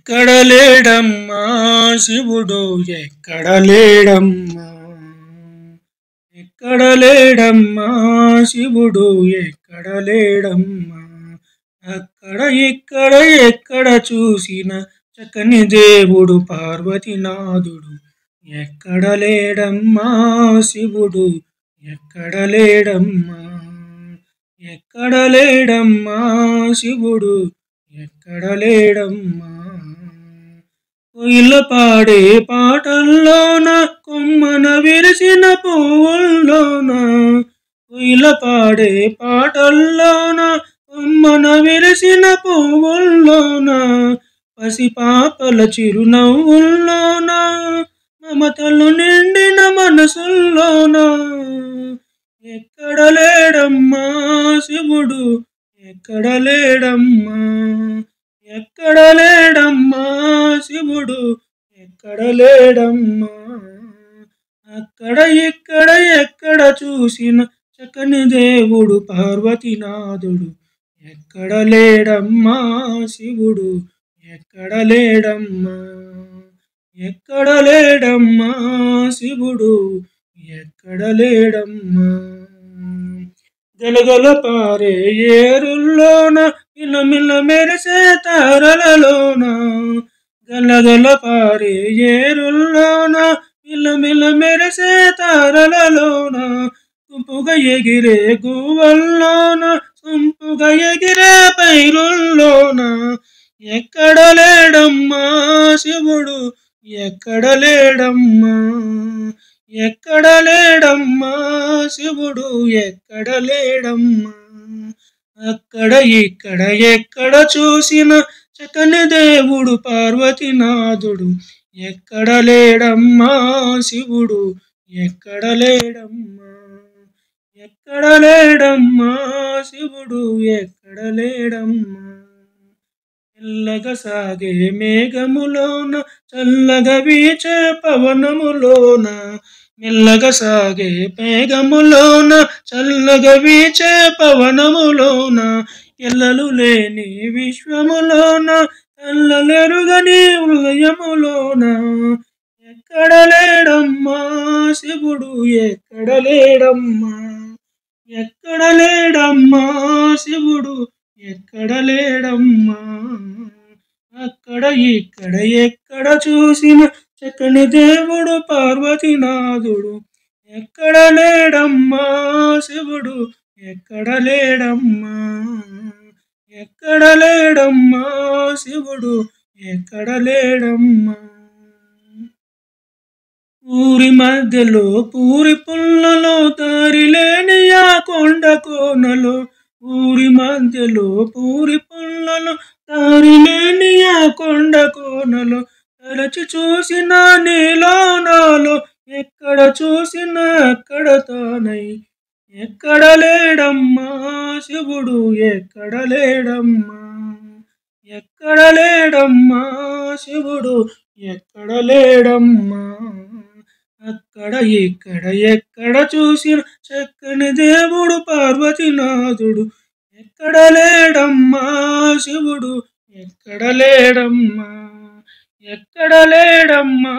ఎక్కడ లేడమ్మా శివుడు ఎక్కడ లేడమ్మా, ఎక్కడ లేడమ్మా శివుడు ఎక్కడ లేడమ్మా. అక్కడ ఇక్కడ ఎక్కడ చూసిన చక్కని దేవుడు పార్వతీనాథుడు ఎక్కడ లేడమ్మా శివుడు ఎక్కడ లేడమ్మా, ఎక్కడ లేడమ్మా శివుడు ఎక్కడ లేడమ్మా. కోయిల పాడే పాటల్లోన కొమ్మన విరిసిన పువ్వుల్లోన, కోయిల పాడే పాటల్లోన కొమ్మన విరిసిన పువ్వుల్లోన, పసిపాపల చిరునవ్వుల్లోన మమతలు నిండిన మనసుల్లోన ఎక్కడ లేడమ్మా శివుడు ఎక్కడ లేడమ్మా, ఎక్కడ లేడమ్మా శివుడు ఎక్కడ లేడమ్మా. అక్కడ ఇక్కడ ఎక్కడ చూసిన చక్కని దేవుడు పార్వతీనాథుడు ఎక్కడ లేడమ్మా శివుడు ఎక్కడ లేడమ్మా, ఎక్కడ లేడమ్మా శివుడు ఎక్కడ లేడమ్మా. గలగల పారే ఏరుల్లోన మిలమిల మెరిసే తారలలోన, గలగల పారే ఏరుల్లోన మిలమిల మెరిసే తారలలోన, గుంపుగా ఎగిరే గువ్వల్లోన సొంపుగా ఎగిరే పైరుల్లోన ఎక్కడ లేడమ్మా శివుడు ఎక్కడ లేడమ్మా, ఎక్కడ లేడమ్మా శివుడు ఎక్కడ లేడమ్మా. అక్కడ ఇక్కడ ఎక్కడ చూసిన చక్కని దేవుడు పార్వతీనాథుడు ఎక్కడ లేడమ్మా శివుడు ఎక్కడ లేడమ్మా, ఎక్కడ లేడమ్మా శివుడు ఎక్కడ లేడమ్మా. మెల్లగా సాగే మేఘములోన చల్లగా వీచే పవనములోన, మెల్లగా సాగే మేఘములోన చల్లగా వీచే పవనములోన, ఎల్లలు లేని విశ్వములోన ఎల్లలెరుగని హృదయములోన ఎక్కడ లేడమ్మా శివుడు ఎక్కడ లేడమ్మా, ఎక్కడ లేడమ్మా శివుడు ఎక్కడ లేడమ్మా. అక్కడ ఇక్కడ ఎక్కడ చూసిన చక్కని దేవుడు పార్వతీనాథుడు ఎక్కడ లేడమ్మా శివుడు ఎక్కడ లేడమ్మా, ఎక్కడ లేడమ్మా శివుడు ఎక్కడ లేడమ్మా. ఊరి మధ్యలో పూరి పుల్లలో దారిలేని ఆ కొండ కోనలో, ఊరి మధ్యలో పూరి పుల్లలో దారిలేని ఆ కొండ కోనలో, తలచి చూసిన నీలో నాలో ఎక్కడ చూసినా అక్కడ తానై ఎక్కడ లేడమ్మా శివుడు ఎక్కడ లేడమ్మా, ఎక్కడ లేడమ్మా శివుడు ఎక్కడ లేడమ్మా. అక్కడ ఇక్కడ ఎక్కడ చూసిన చక్కని దేవుడు పార్వతీనాథుడు ఎక్కడ లేడమ్మా శివుడు ఎక్కడ లేడమ్మా, ఎక్కడ లేడమ్మా.